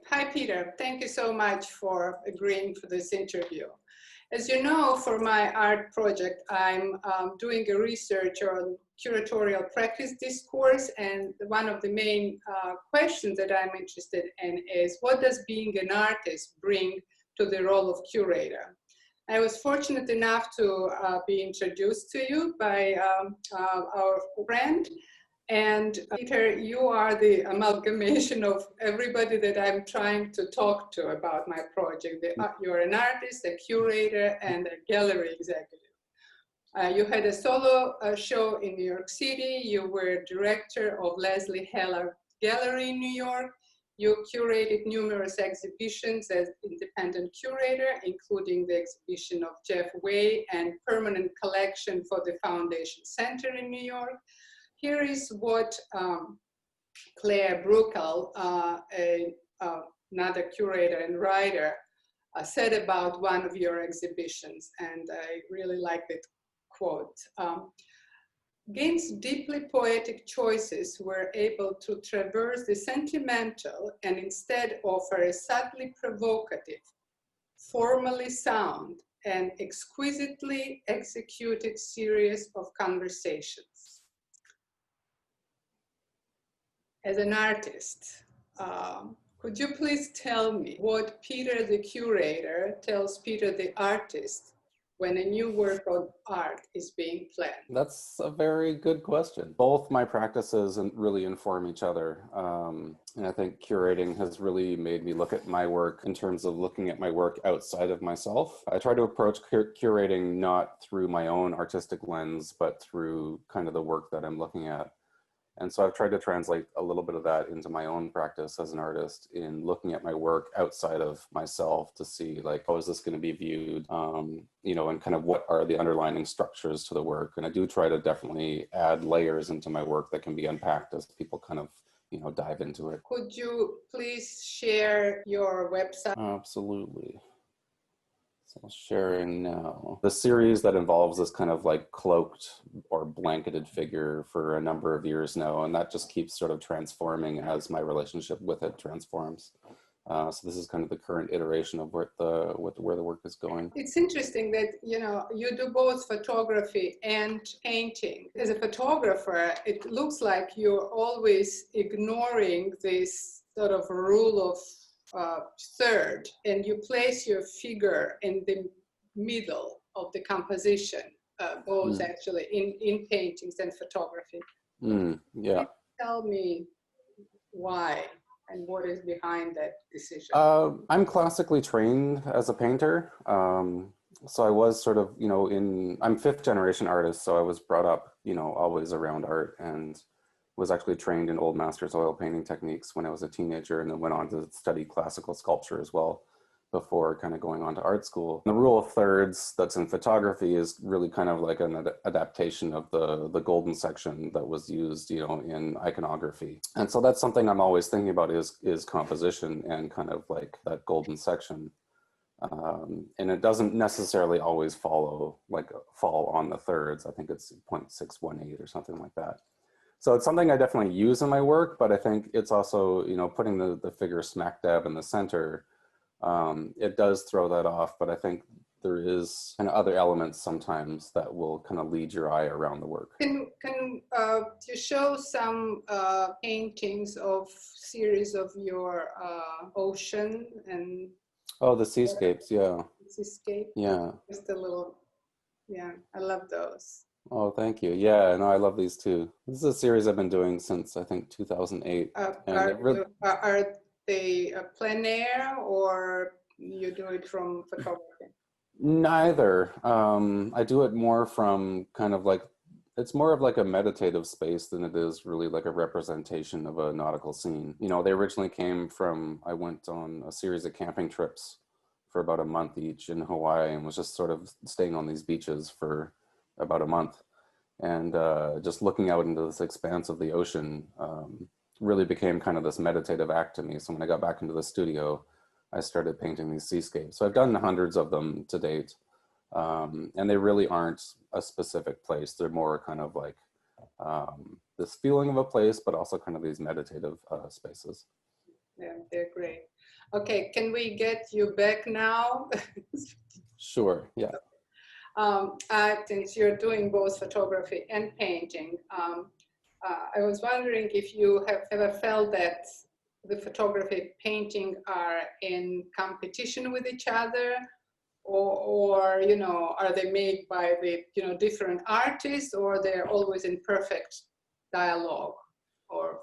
Hi, Peter. Thank you so much for agreeing for this interview. As you know, for my art project, I'm doing a research on curatorial practice discourse, and one of the main questions that I'm interested in is, what does being an artist bring to the role of curator? I was fortunate enough to be introduced to you by our friend. And Peter, you are the amalgamation of everybody that I'm trying to talk to about my project. You're an artist, a curator, and a gallery executive. You had a solo show in New York City. You were director of Leslie Heller Gallery in New York. You curated numerous exhibitions as independent curator, including the exhibition of Jeff Way and permanent collection for the Foundation Center in New York. Here is what Claire Bruckel, another curator and writer, said about one of your exhibitions, and I really like that quote. Gynd's deeply poetic choices were able to traverse the sentimental and instead offer a subtly provocative, formally sound, and exquisitely executed series of conversations. As an artist, could you please tell me what Peter the curator tells Peter the artist when a new work of art is being planned? That's a very good question. Both my practices really inform each other. And I think curating has really made me look at my work in terms of looking at my work outside of myself. I try to approach curating not through my own artistic lens, but through kind of the work that I'm looking at. And so I've tried to translate a little bit of that into my own practice as an artist in looking at my work outside of myself to see, like, how is this going to be viewed, you know, and kind of what are the underlying structures to the work. And I do try to definitely add layers into my work that can be unpacked as people kind of, you know, dive into it. Could you please share your website? Absolutely. So sharing now. The series that involves this kind of like cloaked or blanketed figure for a number of years now, and that just keeps sort of transforming as my relationship with it transforms. So this is kind of the current iteration of where the work is going. It's interesting that, you know, you do both photography and painting. As a photographer, it looks like you're always ignoring this sort of rule of third, and you place your figure in the middle of the composition, both actually in paintings and photography. Yeah. Can you tell me why and what is behind that decision? I'm classically trained as a painter. So I was sort of, you know, I'm fifth generation artist, so I was brought up, you know, always around art, and was actually trained in old masters oil painting techniques when I was a teenager, and then went on to study classical sculpture as well before kind of going on to art school. The rule of thirds that's in photography is really kind of like an adaptation of the golden section that was used, you know, in iconography. And so that's something I'm always thinking about is composition and kind of like that golden section. And it doesn't necessarily always fall on the thirds. I think it's 0.618 or something like that. So it's something I definitely use in my work, but I think it's also, you know, putting the figure smack dab in the center, it does throw that off, but I think there is kind of other elements sometimes that will kind of lead your eye around the work. Can you show some paintings of series of your ocean and... Oh, the seascapes, yeah. Seascape? Yeah. Just a little, yeah, I love those. Oh, thank you. Yeah, no, I love these too. This is a series I've been doing since, I think, 2008. Are they plein air, or you do it from photography? Neither. I do it more from kind of like, it's more of like a meditative space than it is really like a representation of a nautical scene. You know, they originally came from, I went on a series of camping trips for about a month each in Hawaii, and was just sort of staying on these beaches for about a month, and just looking out into this expanse of the ocean really became kind of this meditative act to me. So when I got back into the studio, I started painting these seascapes. So I've done hundreds of them to date, and they really aren't a specific place. They're more kind of like this feeling of a place, but also kind of these meditative spaces. Yeah, they're great. Okay, can we get you back now? Sure, yeah. Since you're doing both photography and painting, I was wondering if you have ever felt that the photography, painting are in competition with each other, or you know, are they made by the different artists, or they're always in perfect dialogue, or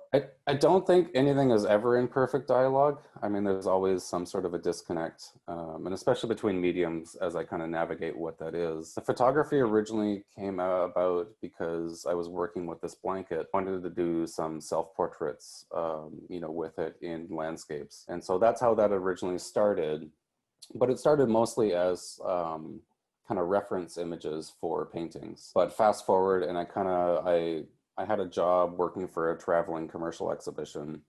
I don't think anything is ever in perfect dialogue. I mean, there's always some sort of a disconnect, and especially between mediums as I kind of navigate what that is. The photography originally came about because I was working with this blanket. I wanted to do some self-portraits, you know, with it in landscapes. And so that's how that originally started. But it started mostly as kind of reference images for paintings. But fast forward, and I had a job working for a traveling commercial exhibition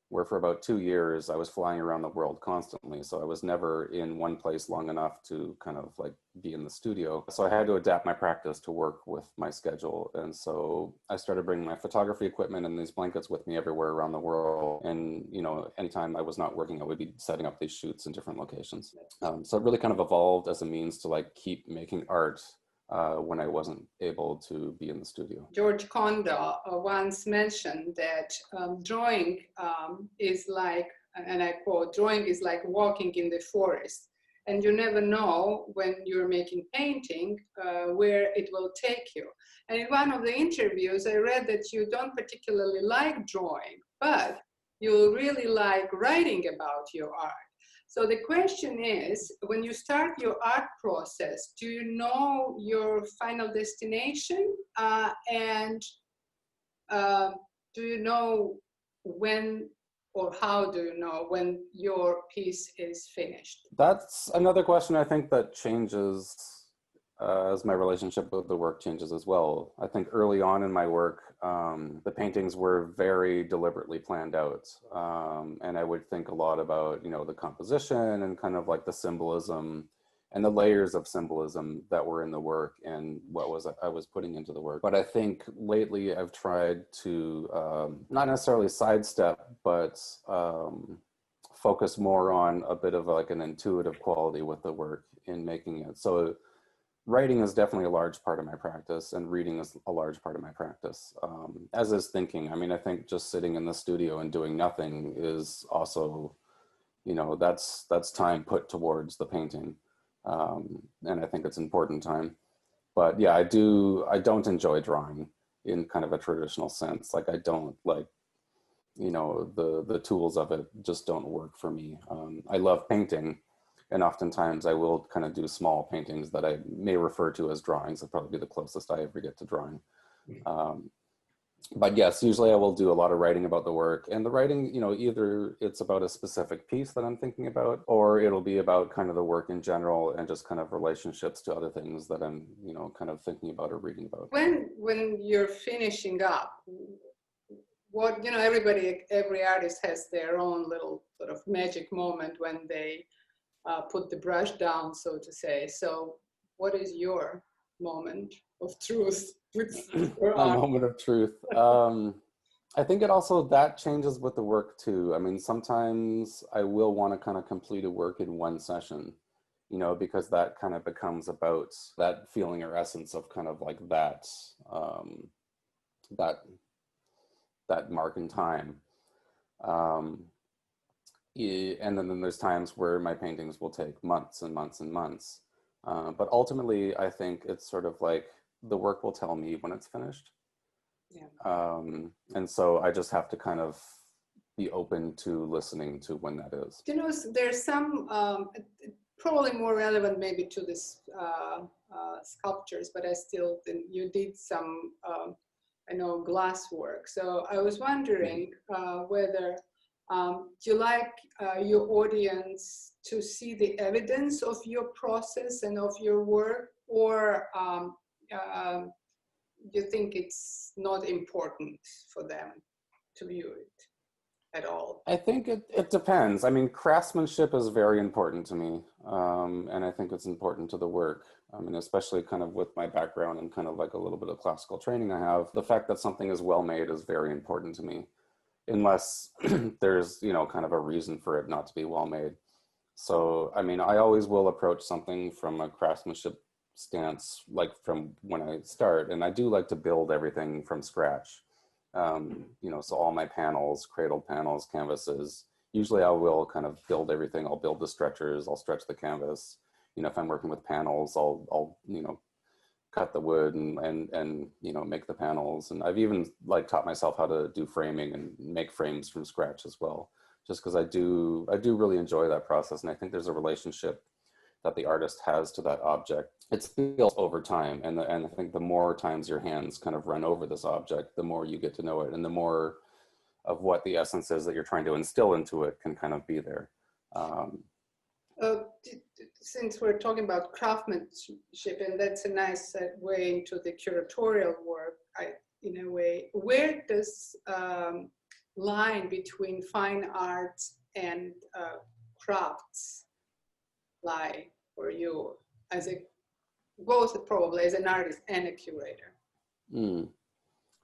where for about 2 years I was flying around the world constantly. So I was never in one place long enough to kind of like be in the studio. So I had to adapt my practice to work with my schedule. And so I started bringing my photography equipment and these blankets with me everywhere around the world. And, you know, anytime I was not working, I would be setting up these shoots in different locations. So it really kind of evolved as a means to like keep making art when I wasn't able to be in the studio. George Condo once mentioned that drawing is like, and I quote, drawing is like walking in the forest. And you never know when you're making painting where it will take you. And in one of the interviews, I read that you don't particularly like drawing, but you really like writing about your art. So the question is, when you start your art process, do you know your final destination? And do you know when, or how do you know when your piece is finished? That's another question I think that changes as my relationship with the work changes as well. I think early on in my work, the paintings were very deliberately planned out. And I would think a lot about, you know, the composition and kind of like the symbolism and the layers of symbolism that were in the work and what I was putting into the work. But I think lately I've tried to not necessarily sidestep, but focus more on a bit of like an intuitive quality with the work in making it. So writing is definitely a large part of my practice, and reading is a large part of my practice, as is thinking. I mean, I think just sitting in the studio and doing nothing is also, you know, that's time put towards the painting. And I think it's important time. But yeah, I don't enjoy drawing in kind of a traditional sense. Like I don't like, you know, the tools of it just don't work for me. I love painting. And oftentimes I will kind of do small paintings that I may refer to as drawings. That'll probably be the closest I ever get to drawing. But yes, usually I will do a lot of writing about the work, and the writing, you know, either it's about a specific piece that I'm thinking about, or it'll be about kind of the work in general and just kind of relationships to other things that I'm, you know, kind of thinking about or reading about. When you're finishing up, what, you know, every artist has their own little sort of magic moment when they put the brush down, so to say. So what is your moment of truth with your My art? moment of truth. I think it also, that changes with the work too. I mean, sometimes I will want to kind of complete a work in one session, you know, because that kind of becomes about that feeling or essence of kind of like that, that mark in time. And then there's times where my paintings will take months and months and months. But ultimately, I think it's sort of like the work will tell me when it's finished. Yeah. And so I just have to kind of be open to listening to when that is. You know, there's some, probably more relevant maybe to this sculptures, but I still think you did some, I know, glass work. So I was wondering whether do you like your audience to see the evidence of your process and of your work, or you think it's not important for them to view it at all? I think it depends. I mean, craftsmanship is very important to me. And I think it's important to the work. I mean, especially kind of with my background and kind of like a little bit of classical training I have, the fact that something is well made is very important to me. unless there's, you know, kind of a reason for it not to be well made. So, I mean, I always will approach something from a craftsmanship stance, like from when I start, and I do like to build everything from scratch. You know, so all my panels, cradle panels, canvases, usually I will kind of build everything. I'll build the stretchers, I'll stretch the canvas. You know, if I'm working with panels, I'll you know, cut the wood and you know, make the panels. And I've even like taught myself how to do framing and make frames from scratch as well, just because I do really enjoy that process. And I think there's a relationship that the artist has to that object. It's built over time, and I think the more times your hands kind of run over this object, the more you get to know it, and the more of what the essence is that you're trying to instill into it can kind of be there. Since we're talking about craftsmanship, and that's a nice way into the curatorial work, in a way, where does line between fine arts and crafts lie for you, as a both probably as an artist and a curator?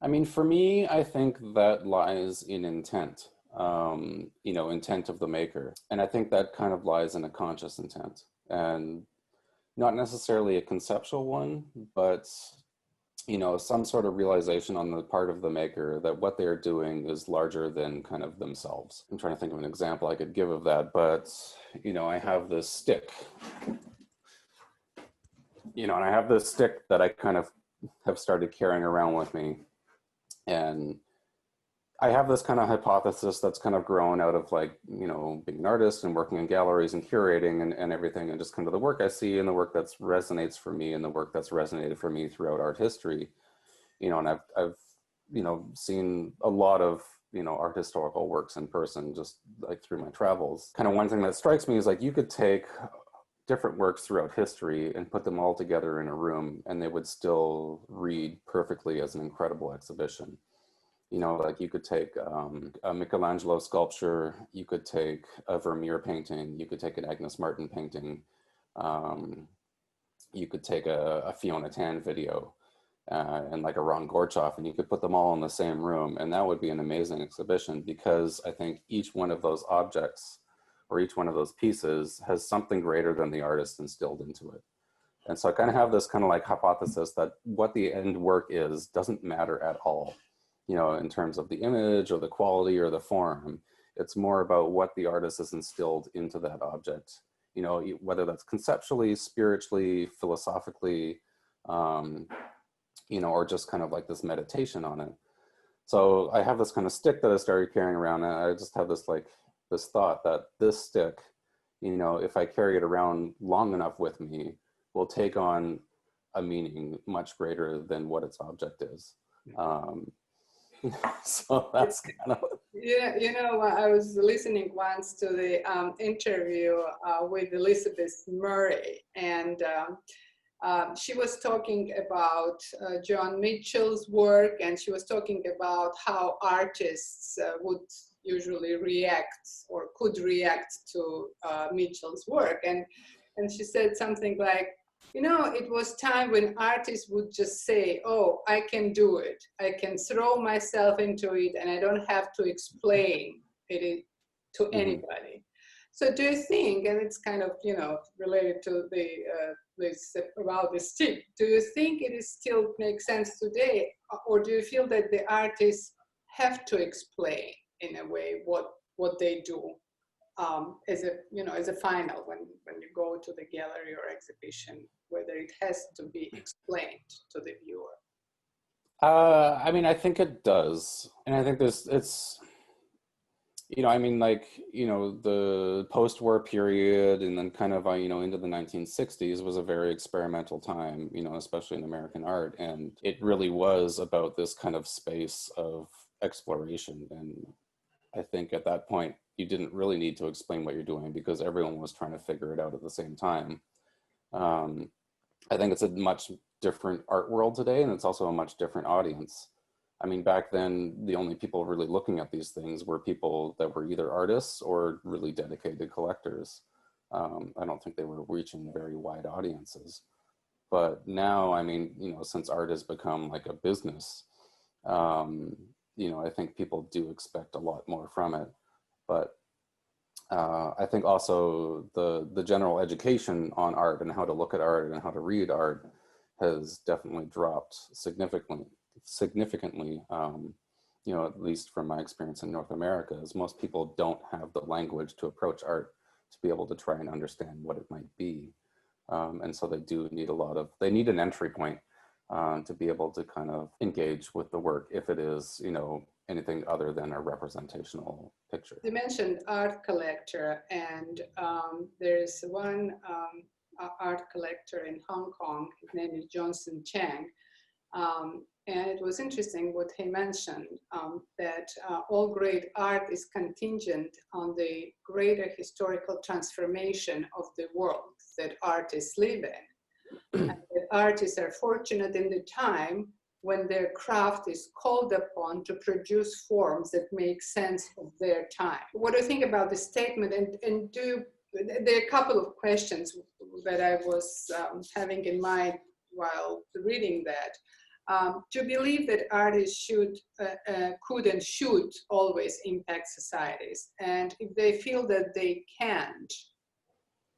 I mean, for me, I think that lies in intent, you know, intent of the maker. And I think that kind of lies in a conscious intent, and not necessarily a conceptual one, but, you know, some sort of realization on the part of the maker that what they're doing is larger than kind of themselves. I'm trying to think of an example I could give of that, but, you know, I have this stick, you know, and I have this stick that I kind of have started carrying around with me. And I have this kind of hypothesis that's kind of grown out of, like, you know, being an artist and working in galleries and curating and everything, and just kind of the work I see and the work that resonates for me and the work that's resonated for me throughout art history. You know, and I've you know, seen a lot of, you know, art historical works in person, just like through my travels. Kind of one thing that strikes me is, like, you could take different works throughout history and put them all together in a room, and they would still read perfectly as an incredible exhibition. You know, like, you could take a Michelangelo sculpture, you could take a Vermeer painting, you could take an Agnes Martin painting, you could take a Fiona Tan video, and like a Ron Gorchoff, and you could put them all in the same room, and that would be an amazing exhibition, because I think each one of those objects or each one of those pieces has something greater than the artist instilled into it. And so I kind of have this kind of like hypothesis that what the end work is doesn't matter at all, you know, in terms of the image or the quality or the form. It's more about what the artist has instilled into that object, you know, whether that's conceptually, spiritually, philosophically, you know, or just kind of like this meditation on it. So I have this kind of stick that I started carrying around, and I just have this like this thought that this stick, you know, if I carry it around long enough with me, will take on a meaning much greater than what its object is. So that's kind of. Yeah, you know, I was listening once to the interview with Elizabeth Murray, and she was talking about John Mitchell's work, and she was talking about how artists would usually react or could react to Mitchell's work. And she said something like, you know, it was time when artists would just say, oh, I can do it. I can throw myself into it, and I don't have to explain it to anybody. So do you think, and it's kind of, you know, related to the this about the stick, do you think it is still makes sense today, or do you feel that the artists have to explain in a way what they do as a, you know, as a final when you go to the gallery or exhibition, whether it has to be explained to the viewer? I mean, I think it does, and I think it's. You know, I mean, like, you know, the post-war period and then kind of, you know, into the 1960s was a very experimental time, you know, especially in American art. And it really was about this kind of space of exploration. And I think at that point, you didn't really need to explain what you're doing because everyone was trying to figure it out at the same time. I think it's a much different art world today, and it's also a much different audience. I mean, back then, the only people really looking at these things were people that were either artists or really dedicated collectors. I don't think they were reaching very wide audiences. But now, I mean, you know, since art has become like a business, I think people do expect a lot more from it. But I think also the general education on art and how to look at art and how to read art has definitely dropped significantly. At least from my experience in North America, is most people don't have the language to approach art to be able to try and understand what it might be. And so they do need they need an entry point to be able to kind of engage with the work if it is, anything other than a representational picture. You mentioned art collector, and there's one art collector in Hong Kong. His name is Johnson Chang. And it was interesting what he mentioned, that all great art is contingent on the greater historical transformation of the world that artists live in. And that artists are fortunate in the time when their craft is called upon to produce forms that make sense of their time. What do you think about this statement? And there are a couple of questions that I was having in mind while reading that. Do you believe that artists could and should always impact societies? And if they feel that they can't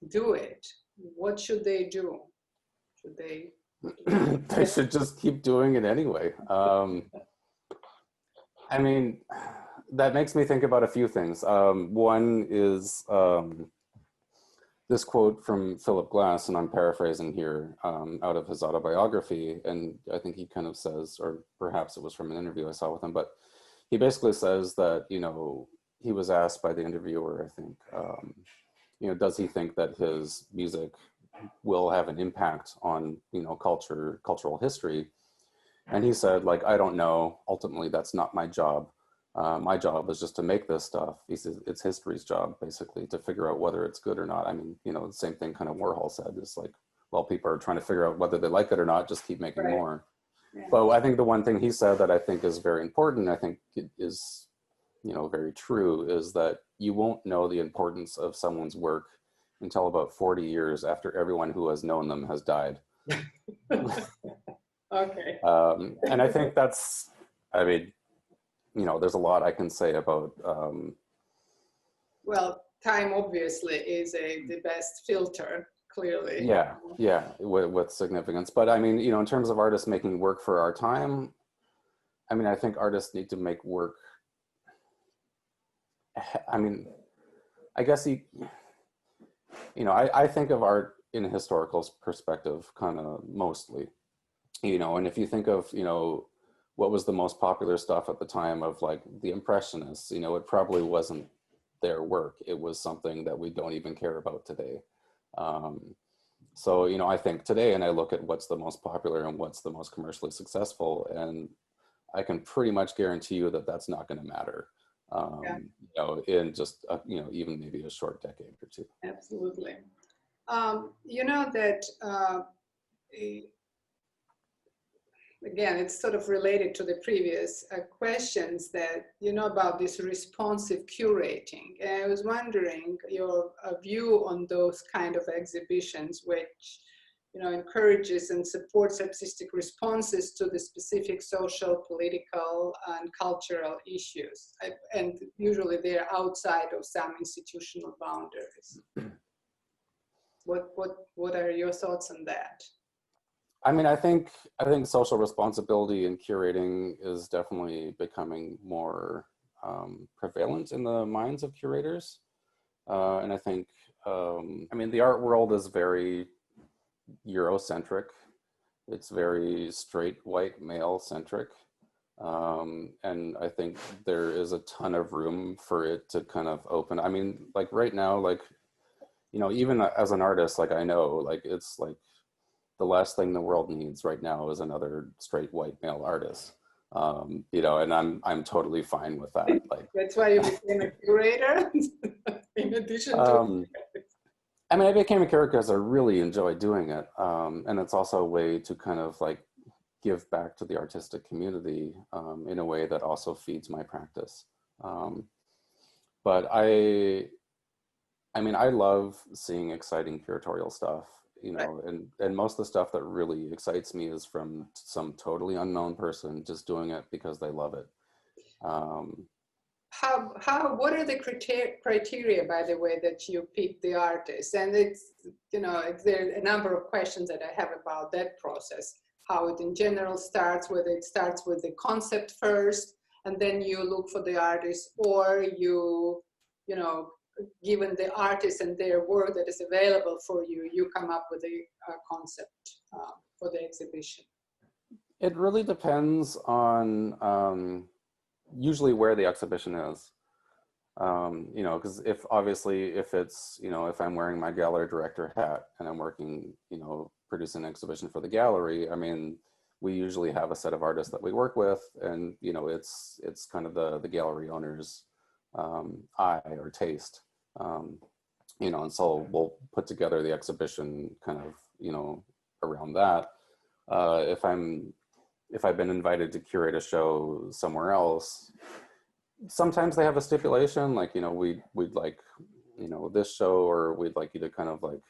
do it, what should they do? Should they? They should just keep doing it anyway. I mean, that makes me think about a few things. One is this quote from Philip Glass, and I'm paraphrasing here, out of his autobiography. And I think he kind of says, or perhaps it was from an interview I saw with him, but he basically says that, he was asked by the interviewer, I think, does he think that his music will have an impact on, cultural history? And he said, like, I don't know. Ultimately, that's not my job. My job is just to make this stuff. He says it's history's job, basically, to figure out whether it's good or not. I mean, the same thing kind of Warhol said, is like, well, people are trying to figure out whether they like it or not, just keep making more. Yeah. But I think the one thing he said that I think is very important, I think it is, very true, is that you won't know the importance of someone's work until about 40 years after everyone who has known them has died. Okay. And I think that's, I mean, there's a lot I can say about. Well, time obviously is the best filter, clearly. Yeah, with significance. But I mean, in terms of artists making work for our time, I mean, I think artists need to make work. I mean, I guess I think of art in a historical perspective, kind of mostly, and if you think of, what was the most popular stuff at the time of like the Impressionists, it probably wasn't their work. It was something that we don't even care about today. So, I think today, and I look at what's the most popular and what's the most commercially successful, and I can pretty much guarantee you that that's not going to matter. In just, even maybe a short decade or two. Absolutely. That, again, it's sort of related to the previous questions that, about this responsive curating. And I was wondering your view on those kind of exhibitions, which, encourages and supports artistic responses to the specific social, political, and cultural issues. And usually they're outside of some institutional boundaries. What are your thoughts on that? I mean, I think social responsibility and curating is definitely becoming more prevalent in the minds of curators. And I think, I mean, the art world is very Eurocentric. It's very straight white male centric. And I think there is a ton of room for it to kind of open. I mean, like right now, like, even as an artist, like I know, like it's like the last thing the world needs right now is another straight white male artist. And I'm totally fine with that. Like that's why you became a curator, in addition to. I mean, I became a curator because I really enjoy doing it, and it's also a way to kind of like give back to the artistic community in a way that also feeds my practice. But I mean, I love seeing exciting curatorial stuff. And most of the stuff that really excites me is from some totally unknown person just doing it because they love it. What are the criteria, by the way, that you pick the artist? And it's, you know, there are a number of questions that I have about that process, how it in general starts, whether it starts with the concept first, and then you look for the artist, or you know, given the artist and their work that is available for you, you come up with a concept for the exhibition. It really depends on usually where the exhibition is. You know, because if it's, you know, if I'm wearing my gallery director hat and I'm working, you know, producing an exhibition for the gallery, I mean, we usually have a set of artists that we work with, and, you know, it's kind of the gallery owner's eye or taste, you know, and so we'll put together the exhibition kind of, you know, around that. If I've been invited to curate a show somewhere else, sometimes they have a stipulation, like, you know, we'd like, you know, this show, or we'd like you to kind of like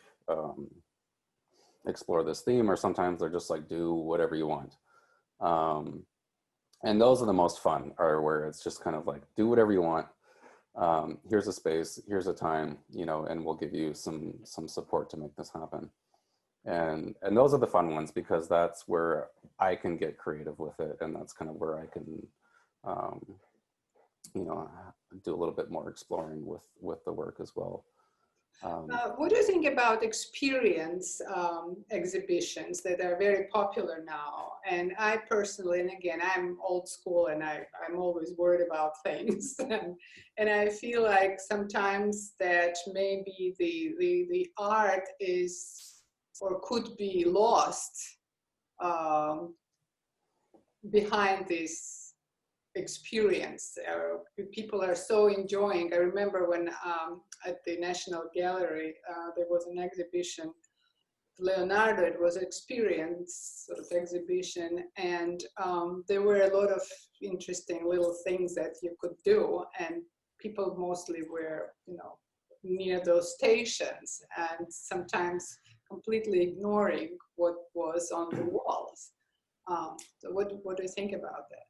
explore this theme, or sometimes they're just like, do whatever you want. And those are the most fun, are where it's just kind of like, do whatever you want. Here's a space, here's a time, you know, and we'll give you some support to make this happen. And those are the fun ones, because that's where I can get creative with it, and that's kind of where I can, you know, do a little bit more exploring with the work as well. What do you think about experience exhibitions that are very popular now? And I personally, and again, I'm old school, and I'm always worried about things. And I feel like sometimes that maybe the art is, or could be, lost behind this experience. People are so enjoying. I remember when at the National Gallery there was an exhibition, Leonardo. It was an experience sort of exhibition, and there were a lot of interesting little things that you could do, and people mostly were, you know, near those stations, and sometimes completely ignoring what was on the walls. So what do you think about that?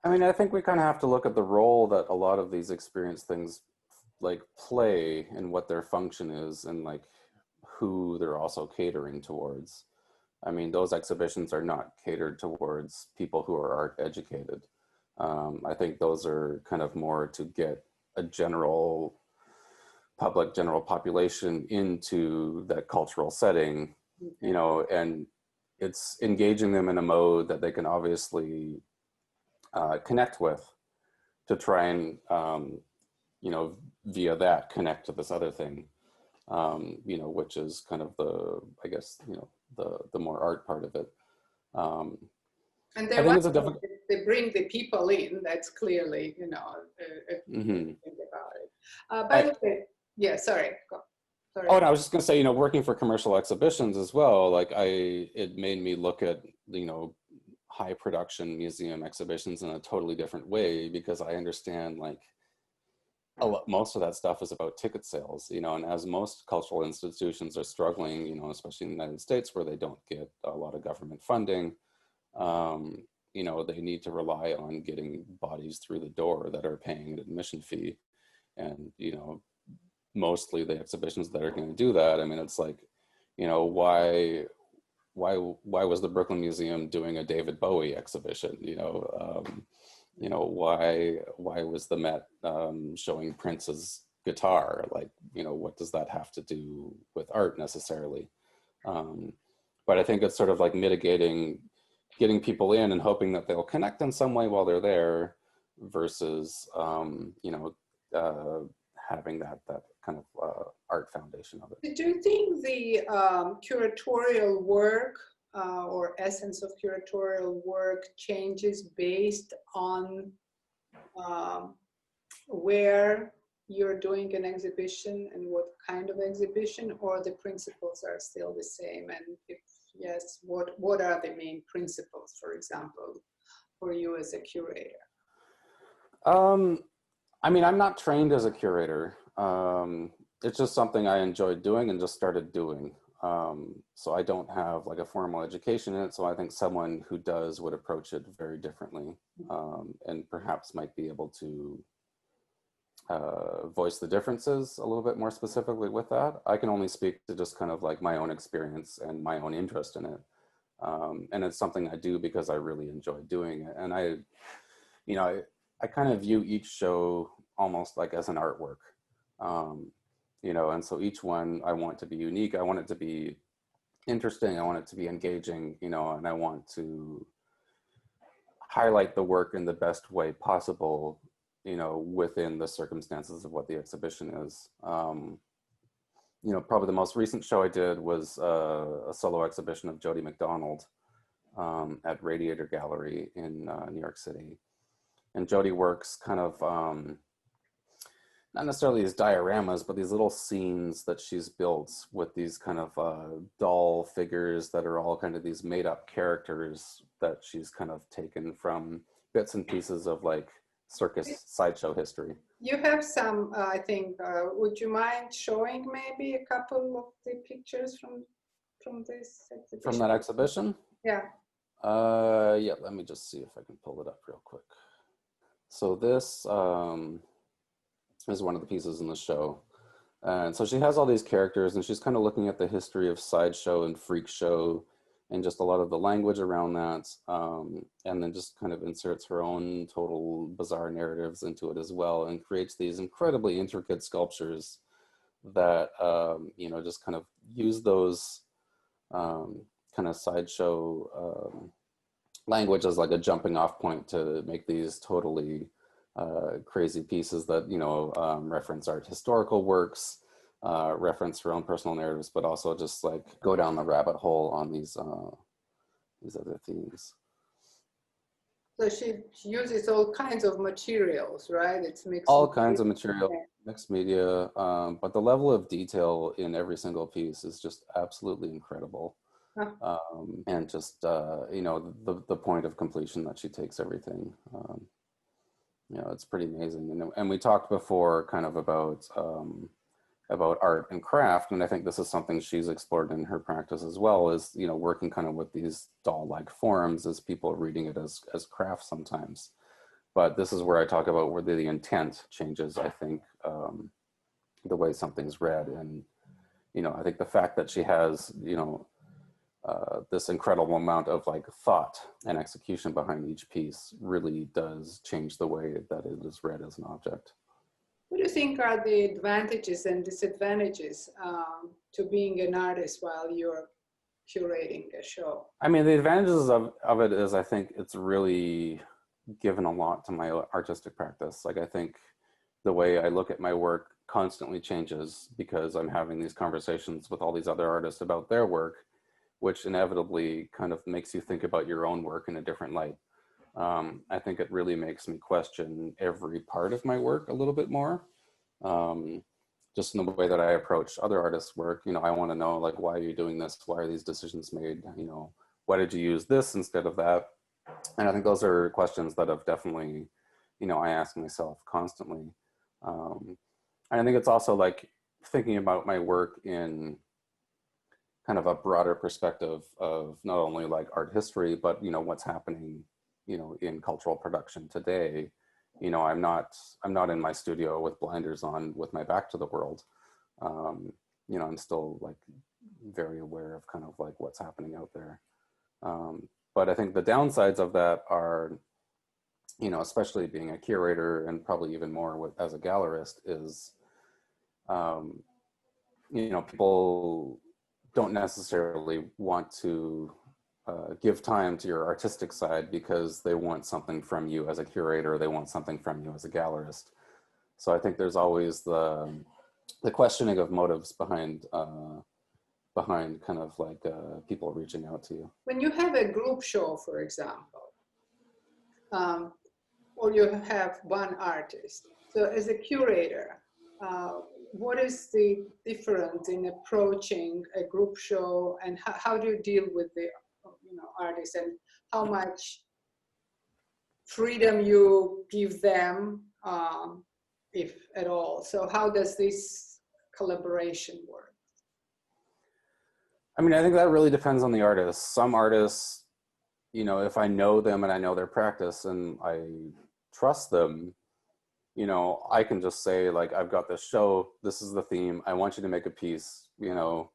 I mean, I think we kind of have to look at the role that a lot of these experience things like play, and what their function is, and like who they're also catering towards. I mean, those exhibitions are not catered towards people who are art educated. I think those are kind of more to get a general population into that cultural setting, you know, and it's engaging them in a mode that they can obviously connect with, to try and, you know, via that connect to this other thing, you know, which is kind of the, I guess, you know, the more art part of it. And I think it's a difficult. They bring the people in. That's clearly, you know, think about it. By the way, yeah, sorry. Sorry. Oh, and I was just gonna say, you know, working for commercial exhibitions as well, like it made me look at, you know, high production museum exhibitions in a totally different way, because I understand like most of that stuff is about ticket sales, you know, and as most cultural institutions are struggling, you know, especially in the United States, where they don't get a lot of government funding, you know, they need to rely on getting bodies through the door that are paying an admission fee. And, you know, mostly the exhibitions that are going to do that, I mean, it's like, you know, why was the Brooklyn Museum doing a David Bowie exhibition? You know, why was the Met showing Prince's guitar? Like, you know, what does that have to do with art necessarily? But I think it's sort of like mitigating, getting people in and hoping that they'll connect in some way while they're there, versus, you know, having that kind of art foundation of it. Do you think the curatorial work or essence of curatorial work changes based on where you're doing an exhibition and what kind of exhibition, or the principles are still the same? And if yes, what are the main principles, for example, for you as a curator? I mean, I'm not trained as a curator. It's just something I enjoyed doing and just started doing. So I don't have like a formal education in it. So I think someone who does would approach it very differently, and perhaps might be able to voice the differences a little bit more specifically with that. I can only speak to just kind of like my own experience and my own interest in it. And it's something I do because I really enjoy doing it. And I kind of view each show almost like as an artwork, and so each one I want to be unique. I want it to be interesting. I want it to be engaging, and I want to highlight the work in the best way possible, within the circumstances of what the exhibition is. Probably the most recent show I did was a solo exhibition of Jody McDonald at Radiator Gallery in New York City. And Jody works kind of, not necessarily these dioramas, but these little scenes that she's built with these kind of doll figures that are all kind of these made up characters that she's kind of taken from bits and pieces of like circus sideshow history. You have some, I think, would you mind showing maybe a couple of the pictures from this exhibition? From that exhibition? Yeah. Yeah, let me just see if I can pull it up real quick. So this is one of the pieces in the show. And so she has all these characters and she's kind of looking at the history of sideshow and freak show and just a lot of the language around that. And then just kind of inserts her own total bizarre narratives into it as well and creates these incredibly intricate sculptures that, just kind of use those kind of sideshow language as like a jumping off point to make these totally crazy pieces that, reference art historical works, reference her own personal narratives, but also just like go down the rabbit hole on these other themes. So she uses all kinds of materials, right? It's mixed. All kinds of material, mixed media, but the level of detail in every single piece is just absolutely incredible. And just, the point of completion that she takes everything. It's pretty amazing. And we talked before kind of about art and craft. And I think this is something she's explored in her practice as well, is, working kind of with these doll-like forms as people reading it as craft sometimes. But this is where I talk about where the intent changes, I think, the way something's read. And, I think the fact that she has, this incredible amount of like thought and execution behind each piece really does change the way that it is read as an object. What do you think are the advantages and disadvantages to being an artist while you're curating a show? I mean, the advantages of it is I think it's really given a lot to my artistic practice. Like I think the way I look at my work constantly changes because I'm having these conversations with all these other artists about their work, which inevitably kind of makes you think about your own work in a different light. I think it really makes me question every part of my work a little bit more. Just in the way that I approach other artists' work, I want to know, like, why are you doing this? Why are these decisions made? Why did you use this instead of that? And I think those are questions that have definitely, I ask myself constantly. And I think it's also like thinking about my work in kind of a broader perspective of not only like art history, but, what's happening, in cultural production today. I'm not in my studio with blinders on with my back to the world. I'm still like very aware of kind of like what's happening out there. But I think the downsides of that are, especially being a curator and probably even more as a gallerist is, people don't necessarily want to give time to your artistic side because they want something from you as a curator, they want something from you as a gallerist. So I think there's always the questioning of motives behind kind of like people reaching out to you. When you have a group show, for example, or you have one artist, so as a curator, what is the difference in approaching a group show, and how do you deal with the artists, and how much freedom you give them, if at all? So how does this collaboration work? I mean, I think that really depends on the artist. Some artists, you know, if I know them and I know their practice and I trust them, you know, I can just say like, I've got this show, this is the theme, I want you to make a piece, you know,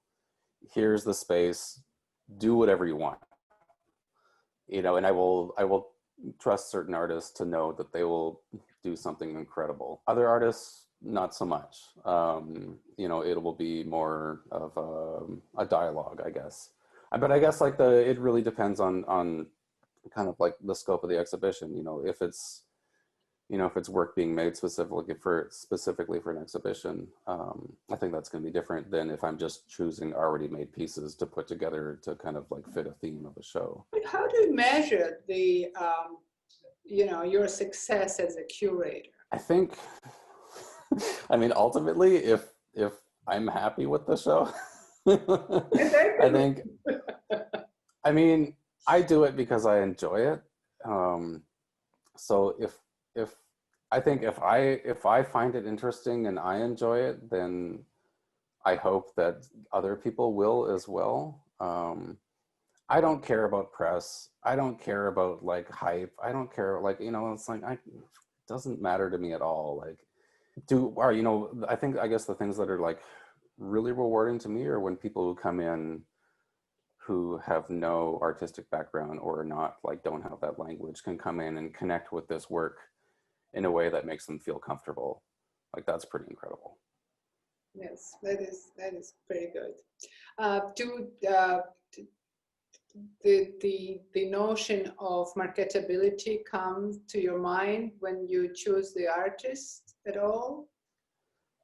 here's the space, do whatever you want, you know, and I will trust certain artists to know that they will do something incredible. Other artists, not so much. You know, it will be more of a dialogue, I guess. But I guess like it really depends on kind of like the scope of the exhibition. You know, if it's, you know, if it's work being made specifically for an exhibition, I think that's going to be different than if I'm just choosing already made pieces to put together to kind of like fit a theme of a show. How do you measure the, you know, your success as a curator? I think, I mean, ultimately, if I'm happy with the show, I think, I mean, I do it because I enjoy it. So if I think if I find it interesting and I enjoy it, then I hope that other people will as well. I don't care about press. I don't care about like hype. I don't care, like, you know, it's like, it doesn't matter to me at all. Like, you know, I guess the things that are like really rewarding to me are when people who come in who have no artistic background or not, like, don't have that language, can come in and connect with this work in a way that makes them feel comfortable. Like, that's pretty incredible. Yes, that is pretty good. The notion of marketability come to your mind when you choose the artist at all?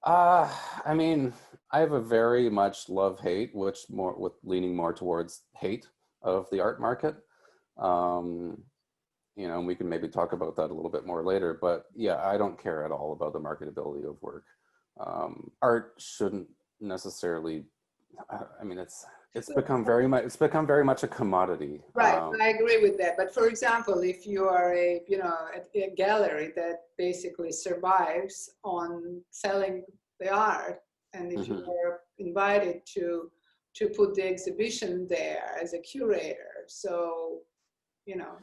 I mean, I have a very much love-hate, which more with leaning more towards hate of the art market. You know, and we can maybe talk about that a little bit more later, but yeah, I don't care at all about the marketability of work. Art shouldn't necessarily, I mean, it's become very much a commodity. Right, I agree with that. But for example, if you are a gallery that basically survives on selling the art, and if you are invited to put the exhibition there as a curator, so, you know.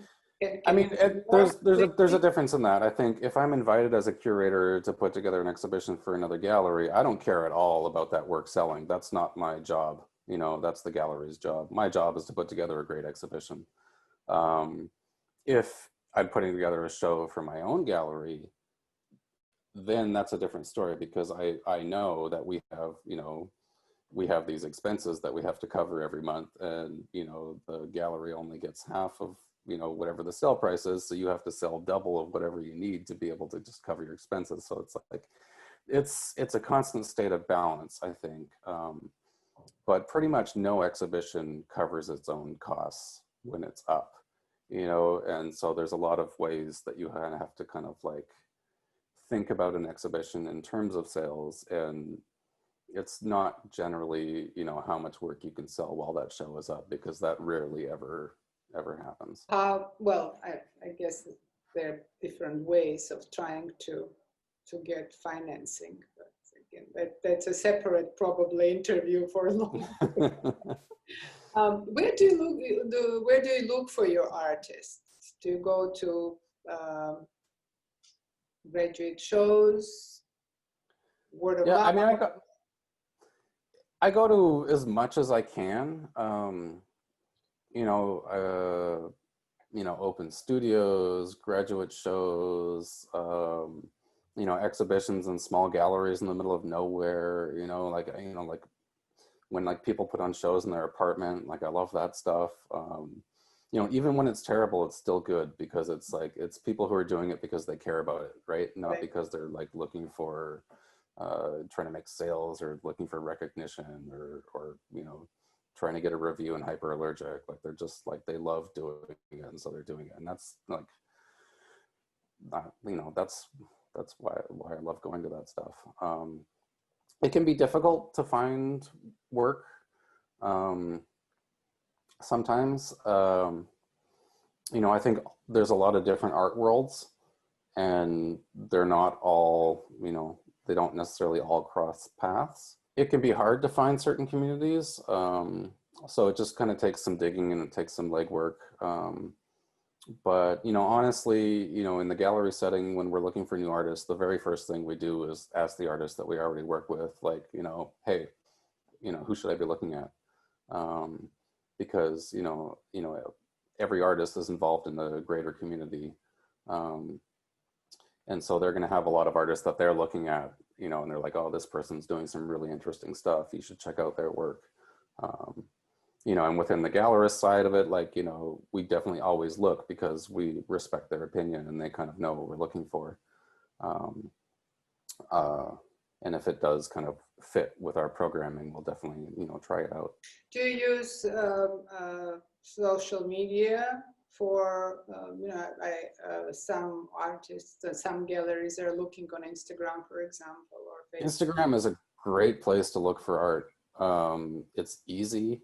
I mean, there's a difference in that. I think if I'm invited as a curator to put together an exhibition for another gallery, I don't care at all about that work selling. That's not my job. You know, that's the gallery's job. My job is to put together a great exhibition. If I'm putting together a show for my own gallery, then that's a different story, because I know that we have, you know, we have these expenses that we have to cover every month, and, you know, the gallery only gets half of, you know, whatever the sale price is. So you have to sell double of whatever you need to be able to just cover your expenses. So it's like, it's a constant state of balance, I think. But pretty much no exhibition covers its own costs when it's up, you know? And so there's a lot of ways that you kind of have to kind of like think about an exhibition in terms of sales. And it's not generally, you know, how much work you can sell while that show is up, because that rarely ever happens. Well, I guess there are different ways of trying to get financing. But again, that's a separate probably interview for a long time. Where do you look for your artists? Do you go to graduate shows, word of mouth? I mean, I go to as much as I can. You know, open studios, graduate shows, you know, exhibitions in small galleries in the middle of nowhere, you know, like when like people put on shows in their apartment, like I love that stuff. You know, even when it's terrible, it's still good, because it's like, it's people who are doing it because they care about it, right? Not because they're like looking for, trying to make sales or looking for recognition or, you know, trying to get a review and hyperallergic. Like, they're just like, they love doing it, and so they're doing it. And that's like, you know, that's why I love going to that stuff. It can be difficult to find work sometimes. You know, I think there's a lot of different art worlds, and they're not all, you know, they don't necessarily all cross paths. It can be hard to find certain communities. So it just kind of takes some digging and it takes some legwork. But, you know, honestly, you know, in the gallery setting, when we're looking for new artists, the very first thing we do is ask the artists that we already work with, like, you know, hey, you know, who should I be looking at? Because, you know, every artist is involved in the greater community. And so they're going to have a lot of artists that they're looking at, you know, and they're like, oh, this person's doing some really interesting stuff. You should check out their work. You know, and within the gallerist side of it, like, you know, we definitely always look because we respect their opinion and they kind of know what we're looking for. And if it does kind of fit with our programming, we'll definitely, you know, try it out. Do you use social media for, you know, some artists, some galleries are looking on Instagram, for example, or Facebook? Instagram is a great place to look for art. It's easy.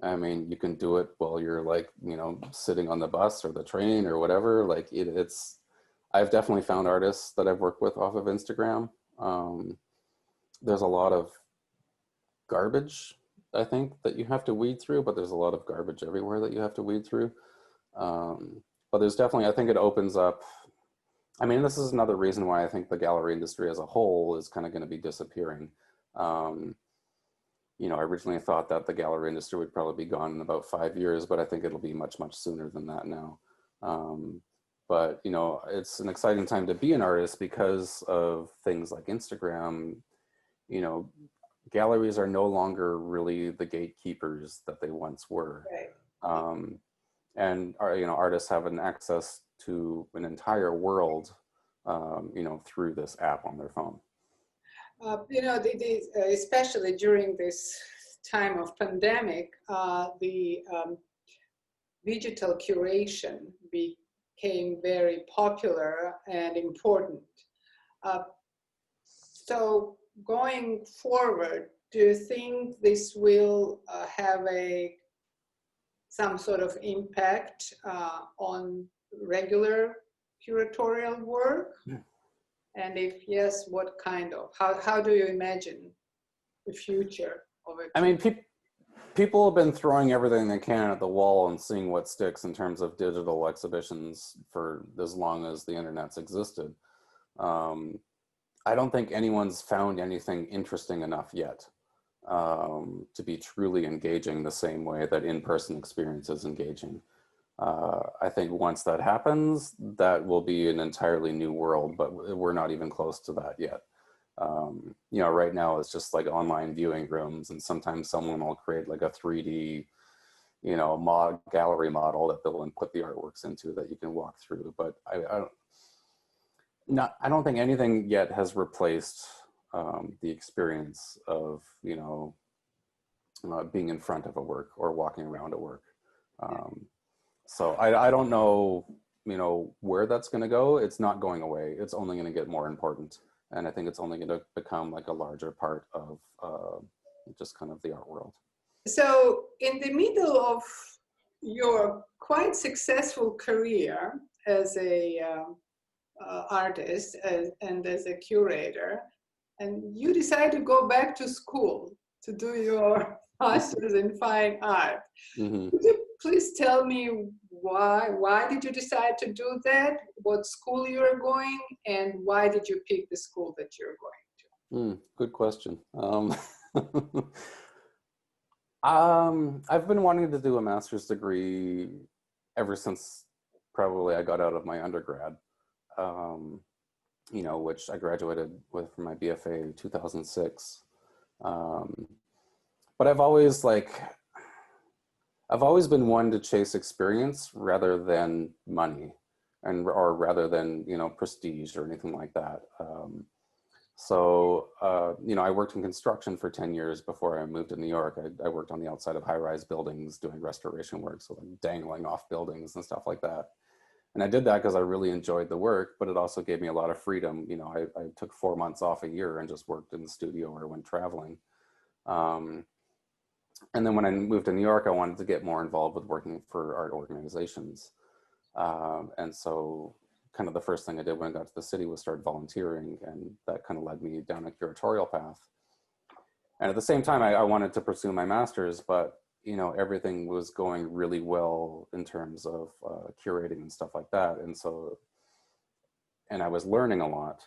I mean, you can do it while you're like, you know, sitting on the bus or the train or whatever. Like I've definitely found artists that I've worked with off of Instagram. There's a lot of garbage, I think, that you have to weed through, but there's a lot of garbage everywhere that you have to weed through. But there's definitely, I think it opens up. I mean, this is another reason why I think the gallery industry as a whole is kind of going to be disappearing. You know, I originally thought that the gallery industry would probably be gone in about 5 years, but I think it'll be much, much sooner than that now. But, you know, it's an exciting time to be an artist because of things like Instagram. You know, galleries are no longer really the gatekeepers that they once were. Right. And, you know, artists have an access to an entire world, you know, through this app on their phone. You know, especially during this time of pandemic, the digital curation became very popular and important. So going forward, do you think this will have some sort of impact on regular curatorial work? Yeah. And if yes, what kind of? How do you imagine the future of it? I mean, people have been throwing everything they can at the wall and seeing what sticks in terms of digital exhibitions for as long as the internet's existed. I don't think anyone's found anything interesting enough yet to be truly engaging the same way that in-person experience is engaging. I think once that happens, that will be an entirely new world, but we're not even close to that yet. You know, right now it's just like online viewing rooms, and sometimes someone will create like a 3D, you know, gallery model that they'll put the artworks into that you can walk through. But I don't think anything yet has replaced the experience of, you know, being in front of a work or walking around a work. So I don't know, you know, where that's going to go. It's not going away. It's only going to get more important. And I think it's only going to become like a larger part of just kind of the art world. So in the middle of your quite successful career as a artist and as a curator, and you decide to go back to school to do your master's in fine art. Mm-hmm. Could you please tell me why did you decide to do that? What school you're going, and why did you pick the school that you're going to? Good question. I've been wanting to do a master's degree ever since probably I got out of my undergrad. You know, which I graduated with from my BFA in 2006. But I've always been one to chase experience rather than money, or rather than, you know, prestige or anything like that. You know, I worked in construction for 10 years before I moved to New York. I worked on the outside of high-rise buildings doing restoration work, so like dangling off buildings and stuff like that. And I did that because I really enjoyed the work, but it also gave me a lot of freedom. You know, I took 4 months off a year and just worked in the studio or went traveling. And then when I moved to New York, I wanted to get more involved with working for art organizations. And so kind of the first thing I did when I got to the city was start volunteering, and that kind of led me down a curatorial path. And at the same time, I wanted to pursue my master's, but you know, everything was going really well in terms of curating and stuff like that. And so, and I was learning a lot.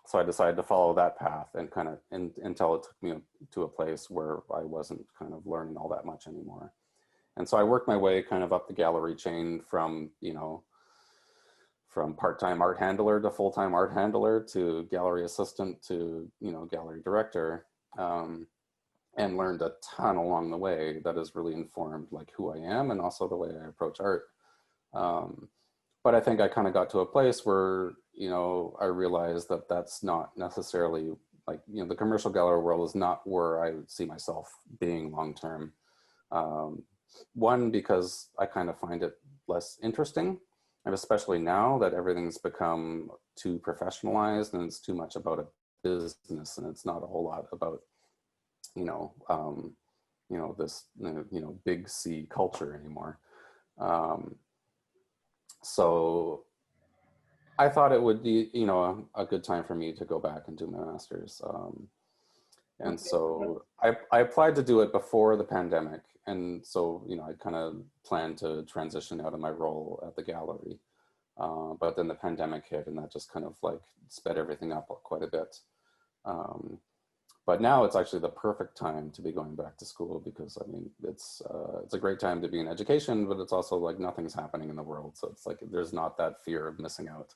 So I decided to follow that path and kind of until it took me to a place where I wasn't kind of learning all that much anymore. And so I worked my way kind of up the gallery chain from, you know, from part-time art handler to full-time art handler to gallery assistant to, you know, gallery director, and learned a ton along the way that has really informed like who I am and also the way I approach art. But I think I kind of got to a place where, you know, I realized that that's not necessarily like, you know, the commercial gallery world is not where I see myself being long-term. One, because I kind of find it less interesting. And especially now that everything's become too professionalized and it's too much about a business and it's not a whole lot about, you know, this, you know, big C culture anymore. So I thought it would be, you know, a good time for me to go back and do my master's. And so I applied to do it before the pandemic. And so, you know, I kind of planned to transition out of my role at the gallery. But then the pandemic hit and that just kind of like sped everything up quite a bit. But now it's actually the perfect time to be going back to school because I mean, it's a great time to be in education, but it's also like nothing's happening in the world. So it's like, there's not that fear of missing out.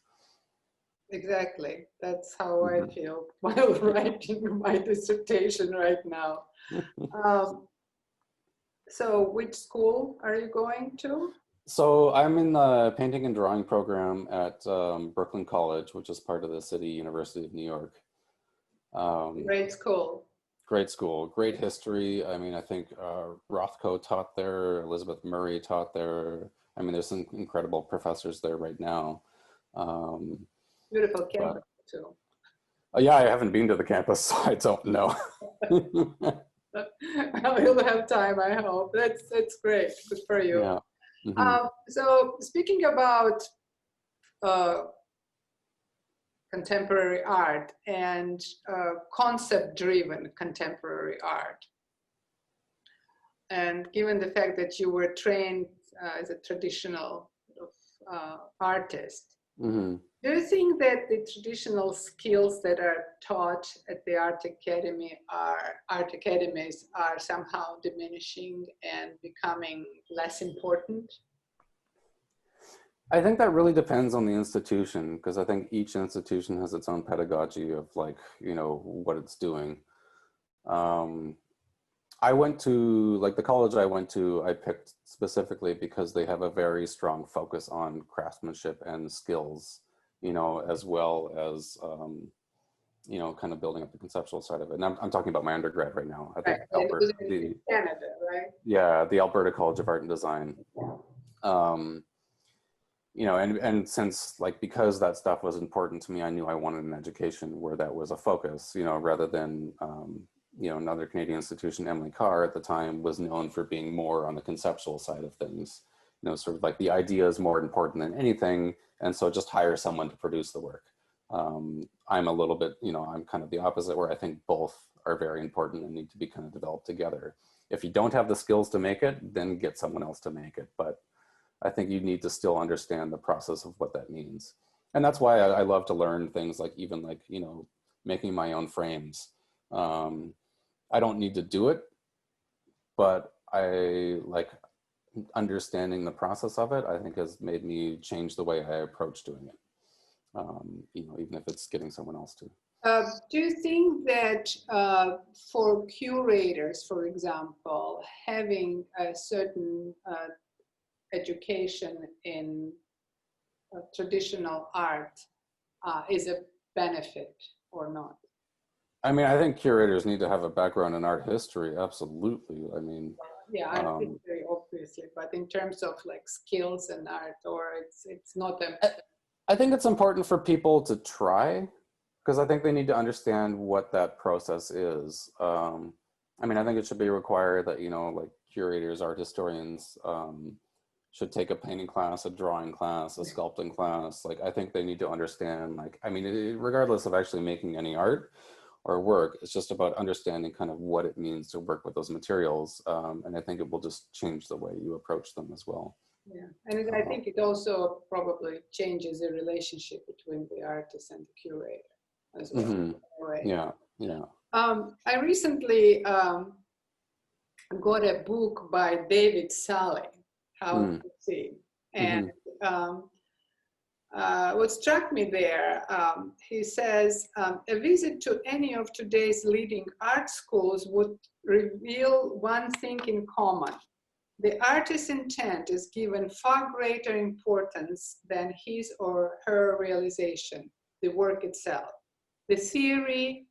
Exactly. That's how I feel while writing my dissertation right now. So which school are you going to? So I'm in the painting and drawing program at Brooklyn College, which is part of the City University of New York. Great school. Great school, great history. I mean, I think Rothko taught there, Elizabeth Murray taught there. I mean, there's some incredible professors there right now. Beautiful campus too. Yeah, I haven't been to the campus, so I don't know. You'll have time, I hope. That's great. Good for you. Yeah. So speaking about contemporary art and concept-driven contemporary art, and given the fact that you were trained as a traditional artist, do you think that the traditional skills that are taught at the art academies are somehow diminishing and becoming less important? I think that really depends on the institution, because I think each institution has its own pedagogy of like, you know, what it's doing. I went to, like the college I went to, I picked specifically because they have a very strong focus on craftsmanship and skills, you know, as well as, you know, kind of building up the conceptual side of it. And I'm talking about my undergrad right now. I think Alberta, in Canada, right? Yeah, the Alberta College of Art and Design. You know, and since like, because that stuff was important to me, I knew I wanted an education where that was a focus, you know, rather than, you know, another Canadian institution, Emily Carr at the time was known for being more on the conceptual side of things. You know, sort of like the idea is more important than anything. And so just hire someone to produce the work. I'm a little bit, you know, I'm kind of the opposite, where I think both are very important and need to be kind of developed together. If you don't have the skills to make it, then get someone else to make it. But I think you need to still understand the process of what that means. And that's why I love to learn things like, even like, you know, making my own frames. I don't need to do it, but I like understanding the process of it, I think has made me change the way I approach doing it. You know, even if it's getting someone else to. Do you think that for curators, for example, having a certain education in traditional art is a benefit or not? I mean, I think curators need to have a background in art history, absolutely. I mean, yeah, I think very obviously, but in terms of like skills and art, or it's not a... I think it's important for people to try, because I think they need to understand what that process is. I mean, I think it should be required that, you know, like curators, art historians should take a painting class, a drawing class, a sculpting class. Like, I think they need to understand, like, I mean, regardless of actually making any art, or work. It's just about understanding kind of what it means to work with those materials. And I think it will just change the way you approach them as well. Yeah, and I think it also probably changes the relationship between the artist and the curator as well. Mm-hmm. Yeah, yeah. I recently got a book by David Saleh, How to See, and what struck me there, he says, a visit to any of today's leading art schools would reveal one thing in common. The artist's intent is given far greater importance than his or her realization, the work itself. The theory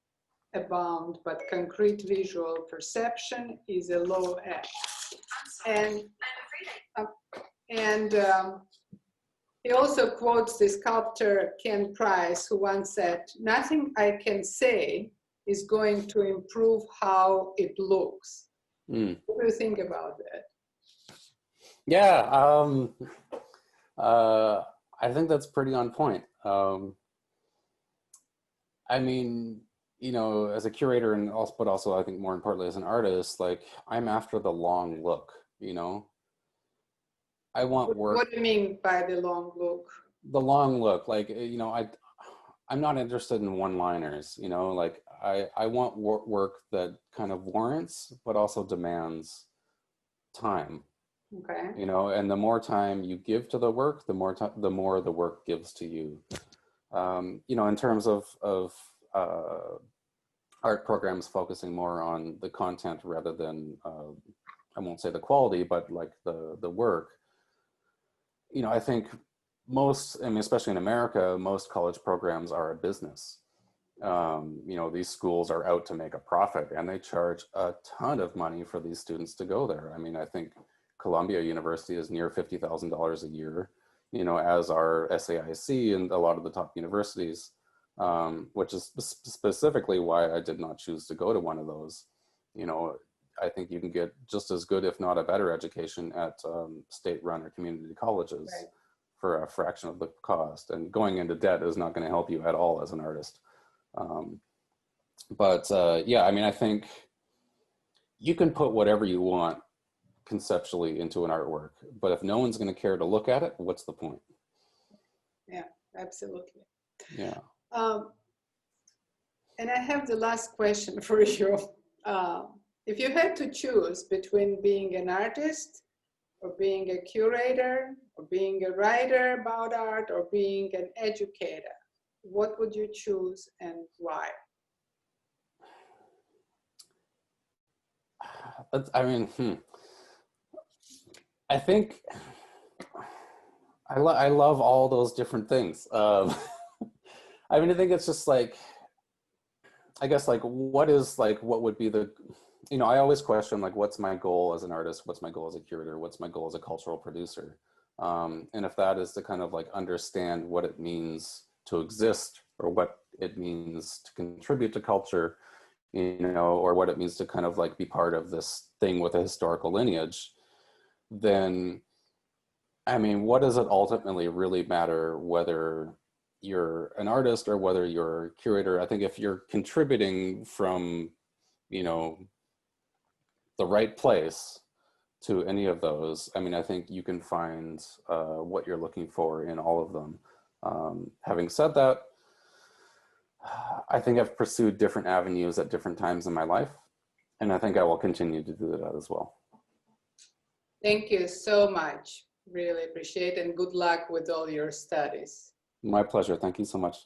abound, but concrete visual perception is a low end. And he also quotes the sculptor Ken Price, who once said, "Nothing I can say is going to improve how it looks." What do you think about that? Yeah, I think that's pretty on point. I mean, you know, as a curator and also, but also I think more importantly as an artist, like I'm after the long look, you know. I want work. What do you mean by the long look? The long look, like, you know, I'm not interested in one-liners, you know, like I want work that kind of warrants, but also demands time. Okay. You know, and the more time you give to the work, the more the work gives to you. You know, in terms of art programs focusing more on the content rather than, I won't say the quality, but like the work. You know, I think most, I mean, especially in America, most college programs are a business. You know, these schools are out to make a profit and they charge a ton of money for these students to go there. I mean, I think Columbia University is near $50,000 a year, you know, as are SAIC and a lot of the top universities, which is specifically why I did not choose to go to one of those. You know, I think you can get just as good, if not a better education at state-run or community colleges for a fraction of the cost. And going into debt is not going to help you at all as an artist. Yeah, I mean, I think you can put whatever you want conceptually into an artwork, but if no one's going to care to look at it, what's the point? Yeah, absolutely. Yeah. And I have the last question for you. If you had to choose between being an artist or being a curator or being a writer about art or being an educator, what would you choose and why? I mean, I think I love all those different things. I mean, I think it's just like, I guess like, what would be the, you know, I always question like, what's my goal as an artist? What's my goal as a curator? What's my goal as a cultural producer? And if that is to kind of like understand what it means to exist or what it means to contribute to culture, you know, or what it means to kind of like be part of this thing with a historical lineage, then, I mean, what does it ultimately really matter whether you're an artist or whether you're a curator? I think if you're contributing from, you know, the right place to any of those, I mean, I think you can find what you're looking for in all of them. Having said that, I think I've pursued different avenues at different times in my life, and I think I will continue to do that as well. Thank you so much. Really appreciate it, and good luck with all your studies. My pleasure. Thank you so much.